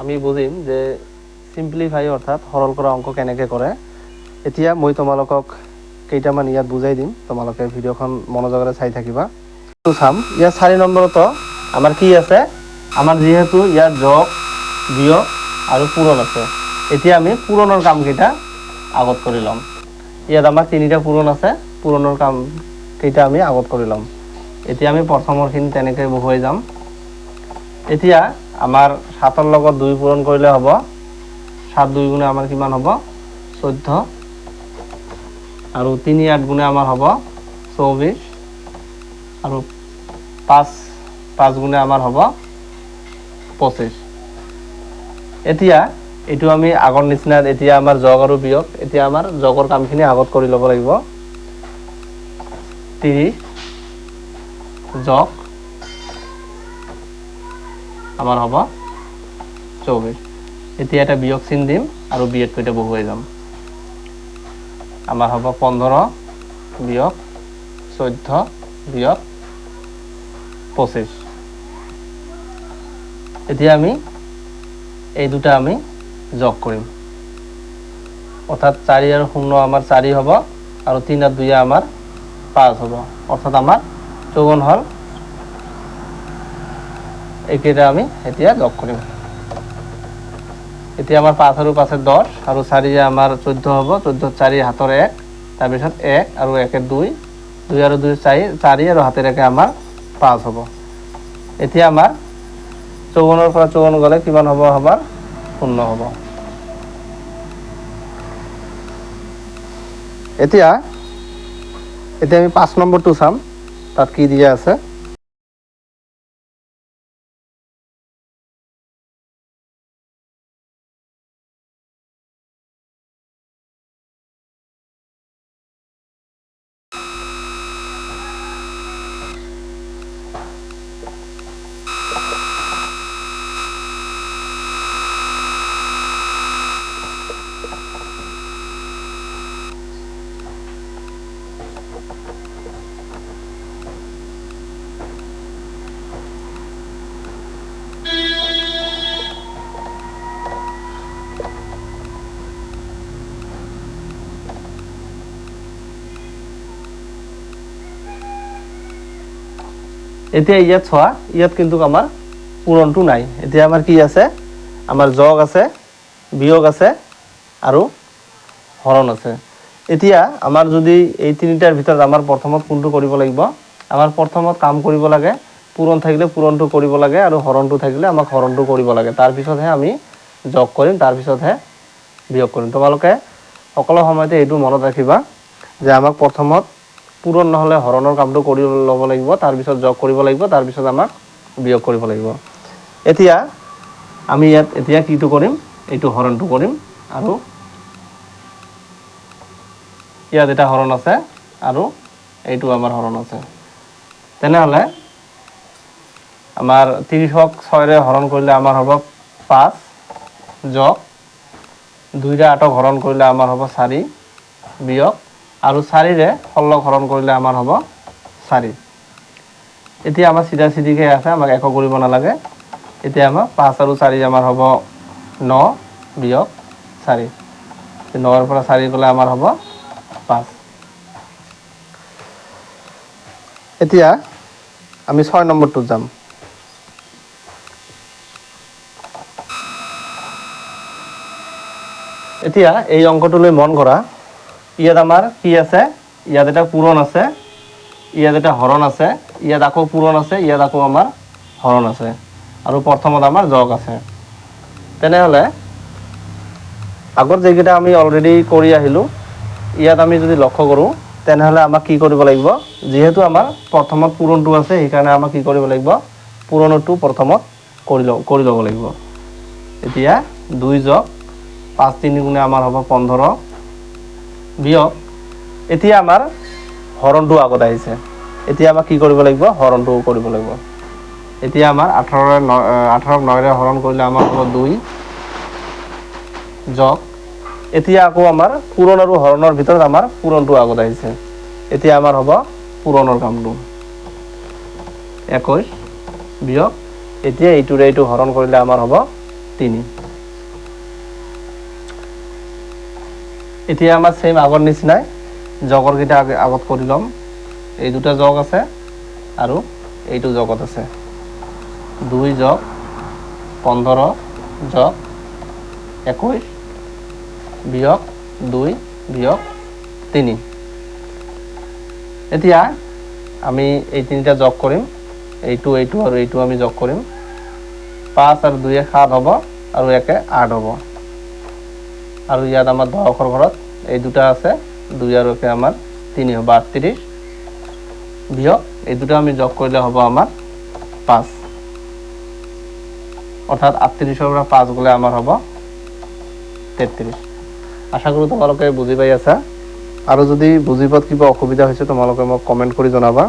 আমি বুজিম যে সিম্পলিফাই অৰ্থাৎ সৰল কৰা অংক কেনেকৈ কৰে। এতিয়া মই তোমালোকক কেইটামান ইয়াত বুজাই দিম, তোমালোকে ভিডিঅ'খন মনোযোগেৰে চাই থাকিবা। চাম ইয়াত 4 নম্বৰতো আমাৰ কি আছে, আমাৰ যিহেতু ইয়াত যোগ বিয়োগ আৰু পূৰণ আছে। এতিয়া আমি পূৰণৰ কামকেইটা আগত কৰি ল'ম। ইয়াত আমাৰ 3টা পূৰণ আছে, পূৰণৰ কামকেইটা আমি আগত কৰি ল'ম। এতিয়া আমি প্ৰথমৰখিনি তেনেকৈ বহুৱাই যাম। এতিয়া আমাৰ 7ৰ লগত 2 পূৰণ কৰিলে হ'ব 7 2 গুণে আমাৰ কিমান হ'ব 14 আৰু 3 8 গুণে আমাৰ হ'ব 24 আৰু 5 গুণে আমাৰ হ'ব 25। এতিয়া এইটো আমি আগৰ নিচিনা, এতিয়া আমাৰ যোগ আৰু বিয়োগ, এতিয়া আমাৰ যোগৰ কামখিনি আগত কৰি ল'ব লাগিব। 30 যোগ আমাৰ হ'ব 24। এতিয়া এটা বিয়োগ চিন দিম আৰু বিয়োগটো এটা বহুৱাই যাম। আমাৰ হ'ব 15 বিয়োগ 14 বিয়োগ 25। এতিয়া আমি এই দুটা আমি যোগ কৰিম, অৰ্থাৎ 4 আৰু 0 আমাৰ 4 হ'ব আৰু 3 আৰু 2 আমাৰ 5 হ'ব, অৰ্থাৎ আমাৰ 54 হ'ল। এইকেইটা আমি এতিয়া যোগ কৰিম। এতিয়া আমাৰ 5 আৰু 5 10 আৰু 4 আমাৰ 14 হ'ব, 14 4 হাতৰ 1, তাৰপিছত 1 আৰু 1 2, 2 আৰু 2 4 আৰু হাতেৰ 1 আমাৰ 5 হ'ব। এতিয়া আমাৰ 54 পৰা 54 গ'লে কিমান হ'ব, আমাৰ 0 হ'ব। এতিয়া আমি 5 নম্বৰটো চাম, তাত কি দিয়া আছে। এতিয়া ইয়াত চোৱা, ইয়াত কিন্তু আমাৰ পূৰণটো নাই। এতিয়া আমাৰ কি আছে, আমাৰ যোগ আছে, বিয়োগ আছে আৰু হৰণ আছে। এতিয়া আমাৰ যদি এই 3টাৰ ভিতৰত আমাৰ প্ৰথমত কোনটো কৰিব লাগিব, আমাৰ প্ৰথমত কাম কৰিব লাগে, পূৰণ থাকিলে পূৰণটো কৰিব লাগে আৰু হৰণটো থাকিলে আমাক হৰণটো কৰিব লাগে। তাৰপিছতহে আমি যোগ কৰিম, তাৰপিছতহে বিয়োগ কৰিম। তোমালোকে সকলো সময়তে এইটো মনত ৰাখিবা যে আমাক প্ৰথমত পূৰণ নহ'লে হৰণৰ কামটো কৰি ল'ব লাগিব, তাৰপিছত যোগ কৰিব লাগিব, তাৰপিছত আমাক বিয়োগ কৰিব লাগিব। এতিয়া আমি ইয়াত এতিয়া কিটো কৰিম, এইটো হৰণটো কৰিম আৰু ইয়াত এটা হৰণ আছে আৰু এইটো আমাৰ হৰণ আছে। তেনেহ'লে আমাৰ 30ক 6ৰে হৰণ কৰিলে আমাৰ হ'ব 5 যোগ 2ৰে 8ক হৰণ কৰিলে আমাৰ হ'ব 4 বিয়োগ আৰু 4ৰে 16ক হৰণ কৰিলে আমাৰ হ'ব 4। এতিয়া আমাৰ চিধা চিধিকৈ আছে, আমাক একো কৰিব নালাগে। এতিয়া আমাৰ 5 আৰু 4 আমাৰ হ'ব 9 বিয়োগ 4। 9ৰ পৰা 4 গ'লে আমাৰ হ'ব 5। এতিয়া আমি 6 নম্বৰটোত যাম। এতিয়া এই অংকটোলৈ মন কৰা, ইয়াত আমাৰ কি আছে, ইয়াত এটা পূৰণ আছে, ইয়াত এটা হৰণ আছে, ইয়াত আকৌ পূৰণ আছে, ইয়াত আকৌ আমাৰ হৰণ আছে আৰু প্ৰথমত আমাৰ যোগ আছে। তেনেহ'লে আগত যিকেইটা আমি অলৰেডি কৰি আহিলোঁ, ইয়াত আমি যদি লক্ষ্য কৰোঁ, তেনেহ'লে আমাক কি কৰিব লাগিব, যিহেতু আমাৰ প্ৰথমত পূৰণটো আছে, সেইকাৰণে আমাক কি কৰিব লাগিব, পূৰণটো প্ৰথমত কৰি ল'ব লাগিব। এতিয়া 2 যোগ 5 3 গুণে আমাৰ হ'ব 15 বিয়োগ, এতিয়া আমাৰ হৰণটো আগত আহিছে, এতিয়া আমাক কি কৰিব লাগিব, হৰণটো কৰিব লাগিব। এতিয়া আমাৰ 18ক 9ৰে হৰণ কৰিলে আমাৰ হ'ব 2 যোগ, এতিয়া আকৌ আমাৰ পূৰণ আৰু হৰণৰ ভিতৰত আমাৰ পূৰণটো আগত আহিছে। এতিয়া আমাৰ হ'ব পূৰণৰ কামটো 21 বিয়োগ, এতিয়া এইটোৰে এইটো হৰণ কৰিলে আমাৰ হ'ব 3 এতিয়া আমাৰ সেম আগৰ নিচিনাই জগৰ কিটা আগত কৰি লম এই দুটা জগ আছে আৰু এইটো জগত আছে 2 জগ 15 জগ 21 বিয়োগ 2 বিয়োগ 3 এতিয়া আমি এই তিনিটা যোগ কৰিম এইটো আৰু এইটো আমি যোগ কৰিম 5 আৰু 2 এ 7 হ'ব আৰু 1 এ 8 হ'ব আৰু ইয়াত আমাৰ দশৰ ঘৰত এই দুটা আছে 2 আৰু 1 আমাৰ 3 হ'ব 38 বিয়োগ এই দুটা আমি যোগ কৰিলে হ'ব আমাৰ 5 অৰ্থাৎ 38 ৰ পৰা 5 গলে আমাৰ হ'ব 33 আশা কৰো তোমালোকে বুজি পাই আছা আৰু যদি বুজিবত কিবা অসুবিধা হৈছে তোমালোকে মোক কমেন্ট কৰি জনাবা